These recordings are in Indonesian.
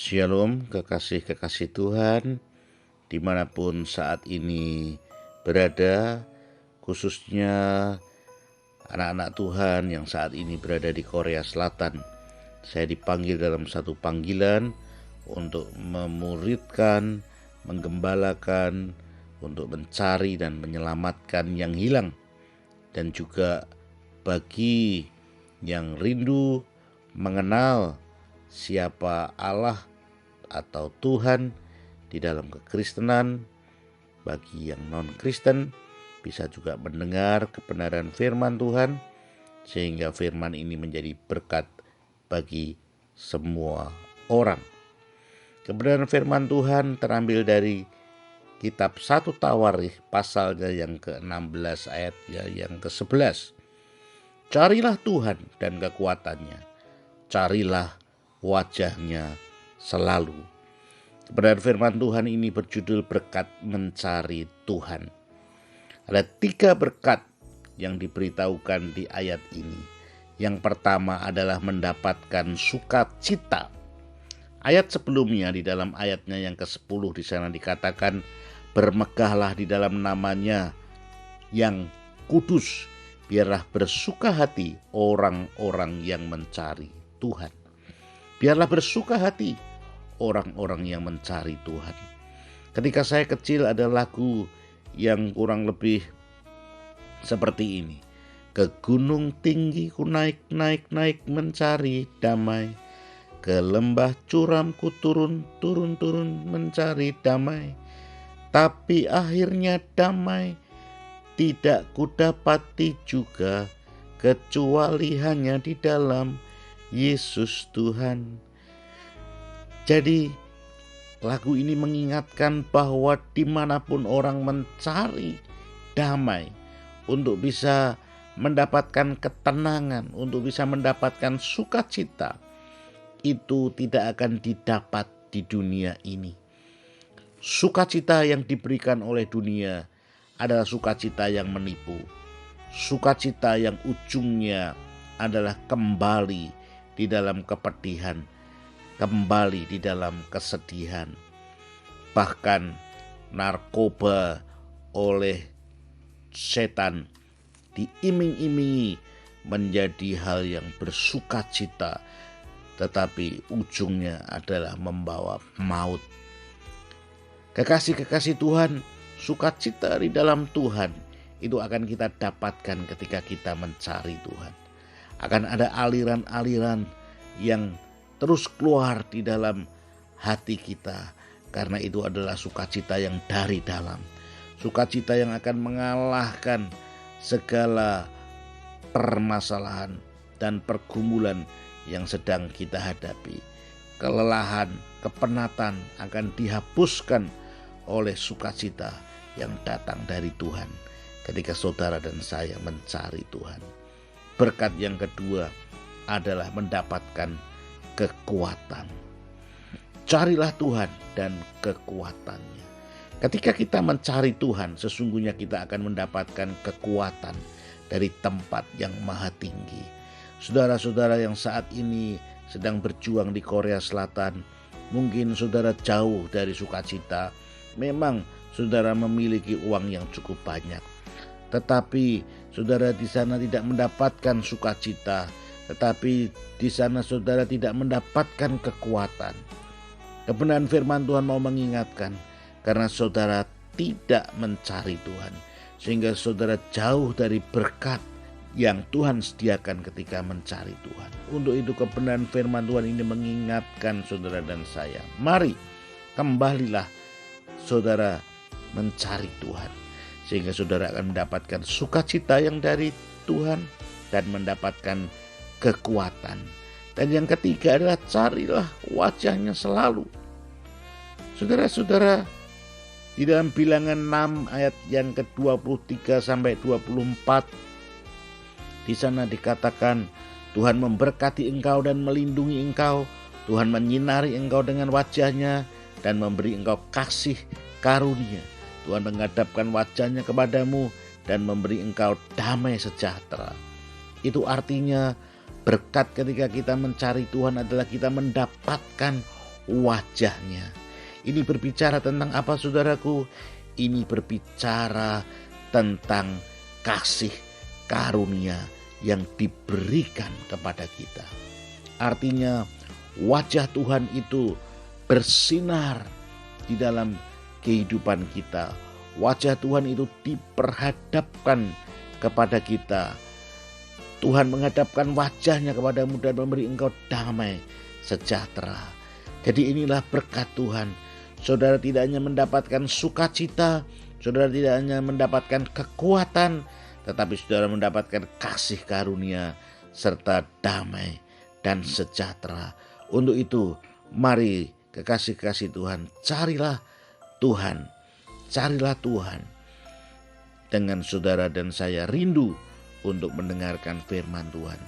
Shalom kekasih-kekasih Tuhan dimanapun saat ini berada, khususnya anak-anak Tuhan yang saat ini berada di Korea Selatan. Saya dipanggil dalam satu panggilan untuk memuridkan, menggembalakan, untuk mencari dan menyelamatkan yang hilang. Dan juga bagi yang rindu mengenal siapa Allah atau Tuhan di dalam kekristenan, bagi yang non-Kristen bisa juga mendengar kebenaran firman Tuhan, sehingga firman ini menjadi berkat bagi semua orang. Kebenaran firman Tuhan terambil dari kitab 1 Tawarikh pasalnya yang ke-16 ayatnya yang ke-11. Carilah Tuhan dan kekuatannya, carilah wajahnya selalu. Kebenaran firman Tuhan ini berjudul berkat mencari Tuhan. Ada 3 berkat yang diberitahukan di ayat ini. Yang pertama adalah mendapatkan sukacita. Ayat sebelumnya di dalam ayatnya yang ke-10 di sana dikatakan, bermegahlah di dalam namanya yang kudus, biarlah bersuka hati orang-orang yang mencari Tuhan. Biarlah bersuka hati orang-orang yang mencari Tuhan. Ketika saya kecil ada lagu yang kurang lebih seperti ini. Ke gunung tinggi ku naik mencari damai. Ke lembah curam ku turun mencari damai. Tapi akhirnya damai tidak ku dapati juga, kecuali hanya di dalam Yesus Tuhan. Jadi lagu ini mengingatkan bahwa dimanapun orang mencari damai, untuk bisa mendapatkan ketenangan, untuk bisa mendapatkan sukacita, itu tidak akan didapat di dunia ini. Sukacita yang diberikan oleh dunia adalah sukacita yang menipu, sukacita yang ujungnya adalah kembali di dalam kepedihan, kembali di dalam kesedihan. Bahkan narkoba oleh setan diiming-imingi menjadi hal yang bersukacita, tetapi ujungnya adalah membawa maut. Kekasih-kekasih Tuhan, sukacita di dalam Tuhan itu akan kita dapatkan ketika kita mencari Tuhan. Akan ada aliran-aliran yang terus keluar di dalam hati kita, karena itu adalah sukacita yang dari dalam. Sukacita yang akan mengalahkan segala permasalahan dan pergumulan yang sedang kita hadapi. Kelelahan, kepenatan akan dihapuskan oleh sukacita yang datang dari Tuhan ketika saudara dan saya mencari Tuhan. Berkat yang kedua adalah mendapatkan kekuatan. Carilah Tuhan dan kekuatannya. Ketika kita mencari Tuhan, sesungguhnya kita akan mendapatkan kekuatan dari tempat yang maha tinggi. Saudara-saudara yang saat ini sedang berjuang di Korea Selatan, mungkin saudara jauh dari sukacita. Memang saudara memiliki uang yang cukup banyak, tetapi saudara di sana tidak mendapatkan sukacita, tetapi di sana saudara tidak mendapatkan kekuatan. Kebenaran firman Tuhan mau mengingatkan, karena saudara tidak mencari Tuhan, sehingga saudara jauh dari berkat yang Tuhan sediakan ketika mencari Tuhan. Untuk itu kebenaran firman Tuhan ini mengingatkan saudara dan saya, mari kembalilah saudara mencari Tuhan, sehingga saudara akan mendapatkan sukacita yang dari Tuhan dan mendapatkan kekuatan. Dan yang ketiga adalah carilah wajahnya selalu. Saudara-saudara, di dalam Bilangan 6 ayat yang ke-23 sampai 24, di sana dikatakan, Tuhan memberkati engkau dan melindungi engkau. Tuhan menyinari engkau dengan wajahnya dan memberi engkau kasih karunia. Tuhan menghadapkan wajahnya kepadamu dan memberi engkau damai sejahtera. Itu artinya berkat ketika kita mencari Tuhan adalah kita mendapatkan wajahnya. Ini berbicara tentang apa, saudaraku? Ini berbicara tentang kasih karunia yang diberikan kepada kita. Artinya wajah Tuhan itu bersinar di dalam kehidupan kita. Wajah Tuhan itu diperhadapkan kepada kita. Tuhan menghadapkan wajahnya kepadamu dan memberi engkau damai sejahtera. Jadi inilah berkat Tuhan. Saudara tidak hanya mendapatkan sukacita, saudara tidak hanya mendapatkan kekuatan, tetapi saudara mendapatkan kasih karunia serta damai dan sejahtera. Untuk itu, mari kekasih-kasih Tuhan, carilah Tuhan. Carilah Tuhan. Dengan saudara dan saya rindu untuk mendengarkan firman Tuhan.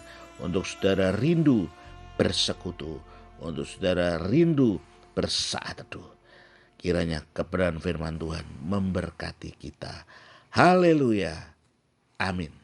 Untuk saudara rindu bersekutu. Untuk saudara rindu bersaat teduh. Kiranya kebenaran firman Tuhan memberkati kita. Haleluya. Amin.